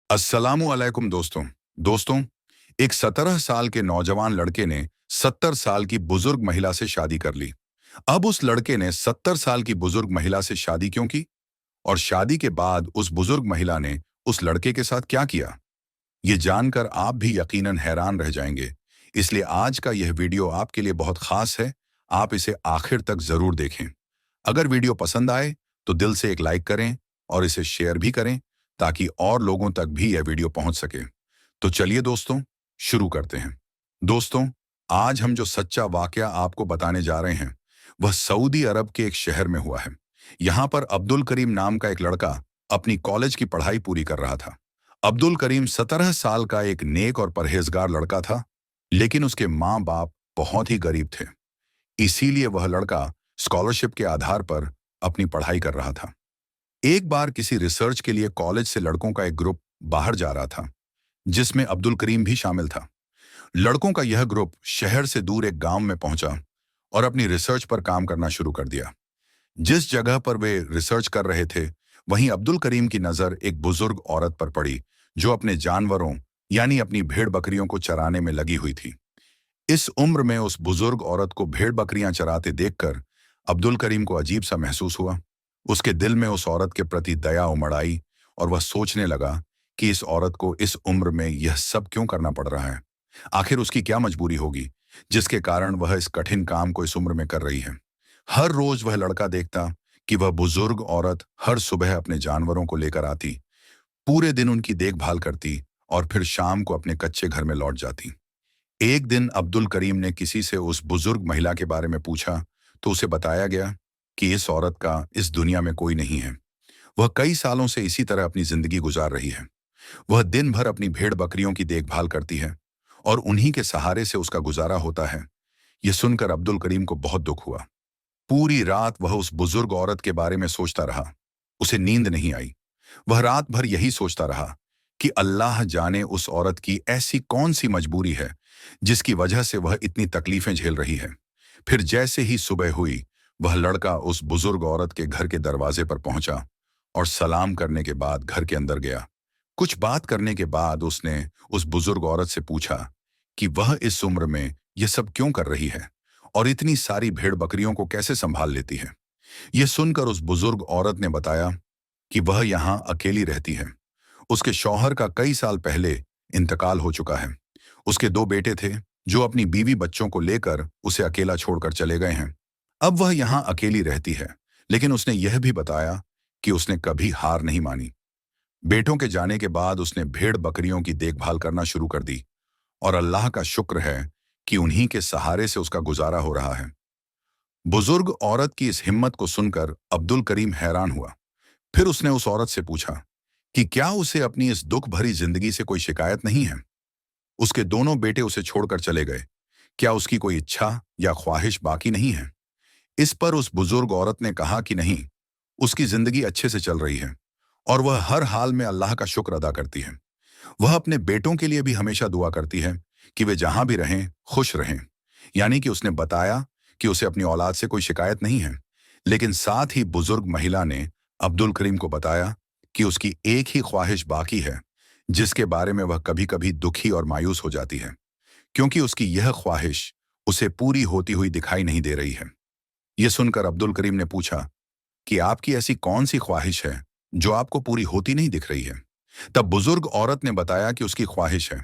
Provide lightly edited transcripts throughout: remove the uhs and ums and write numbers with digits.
अस्सलामु अलैकुम दोस्तों। दोस्तों, एक 17 साल के नौजवान लड़के ने 70 साल की बुजुर्ग महिला से शादी कर ली। अब उस लड़के ने 70 साल की बुजुर्ग महिला से शादी क्यों की? और शादी के बाद उस बुजुर्ग महिला ने उस लड़के के साथ क्या किया? ये जानकर आप भी यकीनन हैरान रह जाएंगे। इसलिए आज का यह वीडियो आपके लिए बहुत खास है। आप इसे आखिर तक जरूर देखें। अगर वीडियो पसंद आए तो दिल से एक लाइक करें और इसे शेयर भी करें ताकि और लोगों तक भी यह वीडियो पहुंच सके। तो चलिए दोस्तों, शुरू करते हैं। दोस्तों, आज हम जो सच्चा वाकया आपको बताने जा रहे हैं वह सऊदी अरब के एक शहर में हुआ है। यहाँ पर अब्दुल करीम नाम का एक लड़का अपनी कॉलेज की पढ़ाई पूरी कर रहा था। अब्दुल करीम 17 साल का एक नेक और परहेजगार लड़का था, लेकिन उसके माँ बाप बहुत ही गरीब थे। इसीलिए वह लड़का स्कॉलरशिप के आधार पर अपनी पढ़ाई कर रहा था। एक बार किसी रिसर्च के लिए कॉलेज से लड़कों का एक ग्रुप बाहर जा रहा था, जिसमें अब्दुल करीम भी शामिल था। लड़कों का यह ग्रुप शहर से दूर एक गांव में पहुंचा और अपनी रिसर्च पर काम करना शुरू कर दिया। जिस जगह पर वे रिसर्च कर रहे थे, वहीं अब्दुल करीम की नजर एक बुजुर्ग औरत पर पड़ी, जो अपने जानवरों यानी अपनी भेड़ बकरियों को चराने में लगी हुई थी। इस उम्र में उस बुजुर्ग औरत को भेड़ बकरियां चराते देखकर अब्दुल करीम को अजीब सा महसूस हुआ। उसके दिल में उस औरत के प्रति दया उमड़ आई और वह सोचने लगा कि इस औरत को इस उम्र में यह सब क्यों करना पड़ रहा है। आखिर उसकी क्या मजबूरी होगी जिसके कारण वह इस कठिन काम को इस उम्र में कर रही है। हर रोज वह लड़का देखता कि वह बुजुर्ग औरत हर सुबह अपने जानवरों को लेकर आती, पूरे दिन उनकी देखभाल करती और फिर शाम को अपने कच्चे घर में लौट जाती। एक दिन अब्दुल करीम ने किसी से उस बुजुर्ग महिला के बारे में पूछा तो उसे बताया गया कि इस औरत का इस दुनिया में कोई नहीं है। वह कई सालों से इसी तरह अपनी जिंदगी गुजार रही है। वह दिन भर अपनी भेड़ बकरियों की देखभाल करती है और उन्हीं के सहारे से उसका गुजारा होता है। यह सुनकर अब्दुल करीम को बहुत दुख हुआ। पूरी रात वह उस बुजुर्ग औरत के बारे में सोचता रहा। उसे नींद नहीं आई। वह रात भर यही सोचता रहा कि अल्लाह जाने उस औरत की ऐसी कौन सी मजबूरी है जिसकी वजह से वह इतनी तकलीफें झेल रही है। फिर जैसे ही सुबह हुई, वह लड़का उस बुजुर्ग औरत के घर के दरवाजे पर पहुंचा और सलाम करने के बाद घर के अंदर गया। कुछ बात करने के बाद उसने उस बुजुर्ग औरत से पूछा कि वह इस उम्र में यह सब क्यों कर रही है और इतनी सारी भेड़ बकरियों को कैसे संभाल लेती है। यह सुनकर उस बुजुर्ग औरत ने बताया कि वह यहाँ अकेली रहती है। उसके शौहर का कई साल पहले इंतकाल हो चुका है। उसके दो बेटे थे जो अपनी बीवी बच्चों को लेकर उसे अकेला छोड़कर चले गए हैं। अब वह यहाँ अकेली रहती है, लेकिन उसने यह भी बताया कि उसने कभी हार नहीं मानी। बेटों के जाने के बाद उसने भेड़ बकरियों की देखभाल करना शुरू कर दी और अल्लाह का शुक्र है कि उन्हीं के सहारे से उसका गुजारा हो रहा है। बुजुर्ग औरत की इस हिम्मत को सुनकर अब्दुल करीम हैरान हुआ। फिर उसने उस औरत से पूछा कि क्या उसे अपनी इस दुख भरी जिंदगी से कोई शिकायत नहीं है। उसके दोनों बेटे उसे छोड़कर चले गए। क्या उसकी कोई इच्छा या ख्वाहिश बाकी नहीं है? इस पर उस बुजुर्ग औरत ने कहा कि नहीं, उसकी जिंदगी अच्छे से चल रही है और वह हर हाल में अल्लाह का शुक्र अदा करती है। वह अपने बेटों के लिए भी हमेशा दुआ करती है कि वे जहां भी रहें खुश रहें। यानी कि उसने बताया कि उसे अपनी औलाद से कोई शिकायत नहीं है। लेकिन साथ ही बुजुर्ग महिला ने अब्दुल करीम को बताया कि उसकी एक ही ख्वाहिश बाकी है, जिसके बारे में वह कभी कभी दुखी और मायूस हो जाती है, क्योंकि उसकी यह ख्वाहिश उसे पूरी होती हुई दिखाई नहीं दे रही है। यह सुनकर अब्दुल करीम ने पूछा कि आपकी ऐसी कौन सी ख्वाहिश है जो आपको पूरी होती नहीं दिख रही है। तब बुजुर्ग औरत ने बताया कि उसकी ख्वाहिश है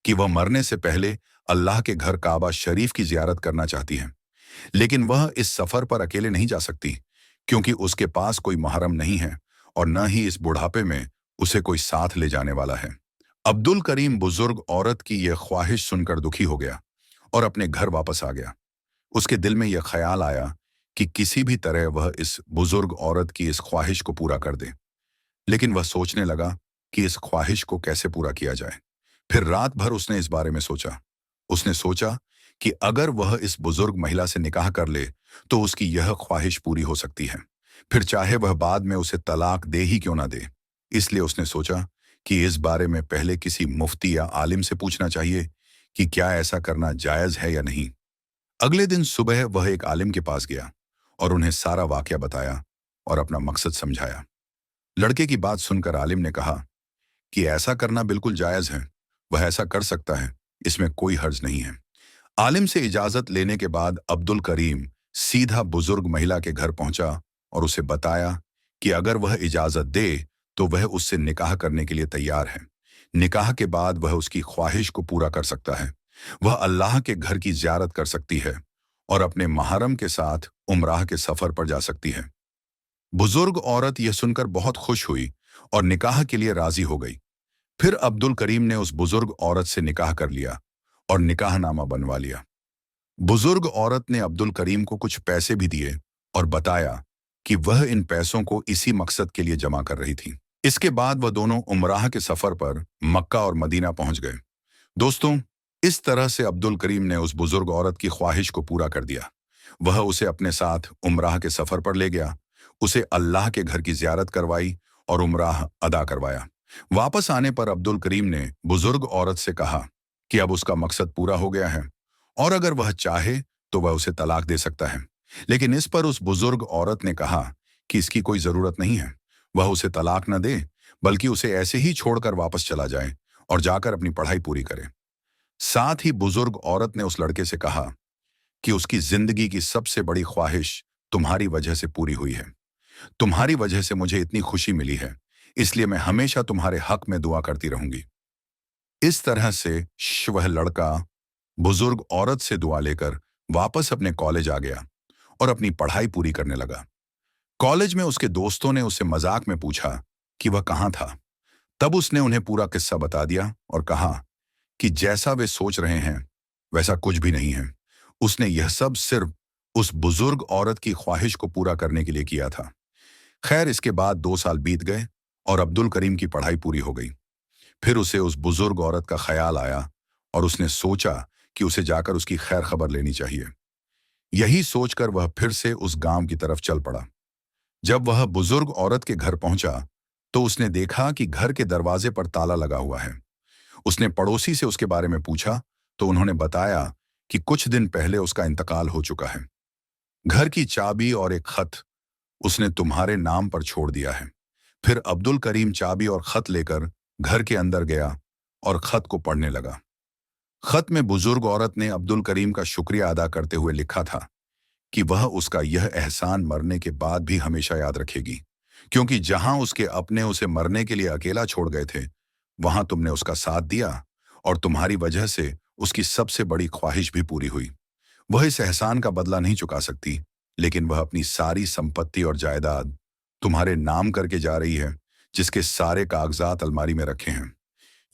कि वह मरने से पहले अल्लाह के घर काबा शरीफ की जियारत करना चाहती है, लेकिन वह इस सफर पर अकेले नहीं जा सकती क्योंकि उसके पास कोई महरम नहीं है और न ही इस बुढ़ापे में उसे कोई साथ ले जाने वाला है। अब्दुल करीम बुजुर्ग औरत की यह ख्वाहिश सुनकर दुखी हो गया और अपने घर वापस आ गया। उसके दिल में यह ख्याल आया कि किसी भी तरह वह इस बुजुर्ग औरत की इस ख्वाहिश को पूरा कर दे। लेकिन वह सोचने लगा कि इस ख्वाहिश को कैसे पूरा किया जाए। फिर रात भर उसने इस बारे में सोचा। उसने सोचा कि अगर वह इस बुजुर्ग महिला से निकाह कर ले तो उसकी यह ख्वाहिश पूरी हो सकती है, फिर चाहे वह बाद में उसे तलाक दे ही क्यों ना दे। इसलिए उसने सोचा कि इस बारे में पहले किसी मुफ्ती या आलिम से पूछना चाहिए कि क्या ऐसा करना जायज है या नहीं। अगले दिन सुबह वह एक आलिम के पास गया और उन्हें सारा वाकया बताया और अपना मकसद समझाया। लड़के की बात सुनकर आलिम ने कहा कि ऐसा करना बिल्कुल जायज है। वह ऐसा कर सकता है, इसमें कोई हर्ज नहीं है। आलिम से इजाजत लेने के बाद अब्दुल करीम सीधा बुजुर्ग महिला के घर पहुंचा और उसे बताया कि अगर वह इजाजत दे तो वह उससे निकाह करने के लिए तैयार है। निकाह के बाद वह उसकी ख्वाहिश को पूरा कर सकता है। वह अल्लाह के घर की जियारत कर सकती है और अपने महरम के साथ उमराह के सफर पर जा सकती है। बुजुर्ग औरत यह सुनकर बहुत खुश हुई और निकाह के लिए राजी हो गई। फिर अब्दुल करीम ने उस बुजुर्ग औरत से निकाह कर लिया और निकाहनामा बनवा लिया। बुजुर्ग औरत ने अब्दुल करीम को कुछ पैसे भी दिए और बताया कि वह इन पैसों को इसी मकसद के लिए जमा कर रही थी। इसके बाद वह दोनों उमराह के सफर पर मक्का और मदीना पहुंच गए। दोस्तों, इस तरह से अब्दुल करीम ने उस बुजुर्ग औरत की ख्वाहिश को पूरा कर दिया। वह उसे अपने साथ उमराह के सफर पर ले गया, उसे अल्लाह के घर की जियारत करवाई और उमराह अदा करवाया। वापस आने पर अब्दुल करीम ने बुजुर्ग औरत से कहा कि अब उसका मकसद पूरा हो गया है और अगर वह चाहे तो वह उसे तलाक दे सकता है। लेकिन इस पर उस बुजुर्ग औरत ने कहा कि इसकी कोई जरूरत नहीं है। वह उसे तलाक न दे, बल्कि उसे ऐसे ही छोड़कर वापस चला जाए और जाकर अपनी पढ़ाई पूरी करे। साथ ही बुजुर्ग औरत ने उस लड़के से कहा कि उसकी जिंदगी की सबसे बड़ी ख्वाहिश तुम्हारी वजह से पूरी हुई है। तुम्हारी वजह से मुझे इतनी खुशी मिली है, इसलिए मैं हमेशा तुम्हारे हक में दुआ करती रहूंगी। इस तरह से वह लड़का बुजुर्ग औरत से दुआ लेकर वापस अपने कॉलेज आ गया और अपनी पढ़ाई पूरी करने लगा। कॉलेज में उसके दोस्तों ने उससे मजाक में पूछा कि वह कहाँ था। तब उसने उन्हें पूरा किस्सा बता दिया और कहा कि जैसा वे सोच रहे हैं वैसा कुछ भी नहीं है। उसने यह सब सिर्फ उस बुजुर्ग औरत की ख्वाहिश को पूरा करने के लिए किया था। खैर, इसके बाद 2 साल बीत गए और अब्दुल करीम की पढ़ाई पूरी हो गई। फिर उसे उस बुजुर्ग औरत का ख्याल आया और उसने सोचा कि उसे जाकर उसकी खैर खबर लेनी चाहिए। यही सोचकर वह फिर से उस गांव की तरफ चल पड़ा। जब वह बुजुर्ग औरत के घर पहुंचा तो उसने देखा कि घर के दरवाजे पर ताला लगा हुआ है। उसने पड़ोसी से उसके बारे में पूछा तो उन्होंने बताया कि कुछ दिन पहले उसका इंतकाल हो चुका है। घर की चाबी और एक खत उसने तुम्हारे नाम पर छोड़ दिया है। फिर अब्दुल करीम चाबी और खत लेकर घर के अंदर गया और खत को पढ़ने लगा। खत में बुजुर्ग औरत ने अब्दुल करीम का शुक्रिया अदा करते हुए लिखा था कि वह उसका यह एहसान मरने के बाद भी हमेशा याद रखेगी, क्योंकि जहां उसके अपने उसे मरने के लिए अकेला छोड़ गए थे, वहां तुमने उसका साथ दिया और तुम्हारी वजह से उसकी सबसे बड़ी ख्वाहिश भी पूरी हुई। वह इस एहसान का बदला नहीं चुका सकती, लेकिन वह अपनी सारी संपत्ति और जायदाद तुम्हारे नाम करके जा रही है, जिसके सारे कागजात अलमारी में रखे हैं।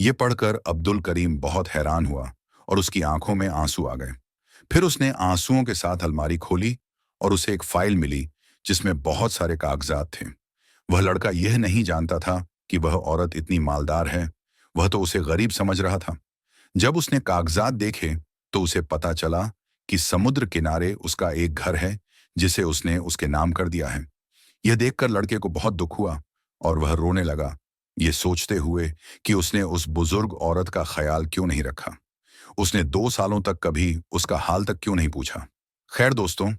ये पढ़कर अब्दुल करीम बहुत हैरान हुआ और उसकी आंखों में आंसू आ गए। फिर उसने आंसुओं के साथ अलमारी खोली और उसे एक फाइल मिली जिसमें बहुत सारे कागजात थे। वह लड़का यह नहीं जानता था कि वह औरत इतनी मालदार है। वह तो उसे गरीब समझ रहा था। जब उसने कागजात देखे तो उसे पता चला कि समुद्र किनारे उसका एक घर है जिसे उसने उसके नाम कर दिया है। यह देखकर लड़के को बहुत दुख हुआ और वह रोने लगा, ये सोचते हुए कि उसने उस बुजुर्ग औरत का ख्याल क्यों नहीं रखा। उसने 2 सालों तक कभी उसका हाल तक क्यों नहीं पूछा। खैर दोस्तों,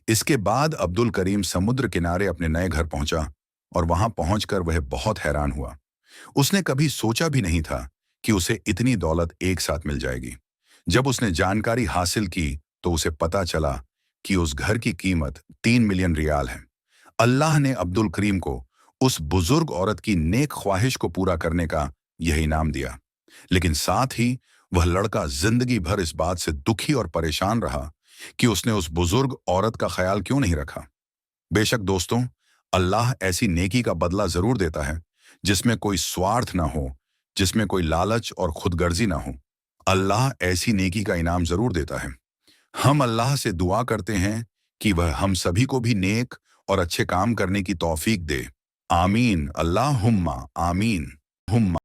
इसके बाद अब्दुल करीम समुद्र किनारे अपने नए घर पहुंचा और वहां पहुंचकर वह बहुत हैरान हुआ। उसने कभी सोचा भी नहीं था कि उसे इतनी दौलत एक साथ मिल जाएगी। जब उसने जानकारी हासिल की तो उसे पता चला कि उस घर की कीमत 3 मिलियन रियाल है। अल्लाह ने अब्दुल करीम को उस बुजुर्ग औरत की नेक ख्वाहिश को पूरा करने का यह इनाम दिया, लेकिन साथ ही वह लड़का जिंदगी भर इस बात से दुखी और परेशान रहा कि उसने उस बुजुर्ग औरत का ख्याल क्यों नहीं रखा। बेशक दोस्तों, अल्लाह ऐसी नेकी का बदला जरूर देता है जिसमें कोई स्वार्थ ना हो, जिसमें कोई लालच और खुदगर्जी ना हो। अल्लाह ऐसी नेकी का इनाम जरूर देता है। हम अल्लाह से दुआ करते हैं कि वह हम सभी को भी नेक और अच्छे काम करने की तौफीक दे। आमीन, अल्लाहुम्मा आमीन। हुम्मा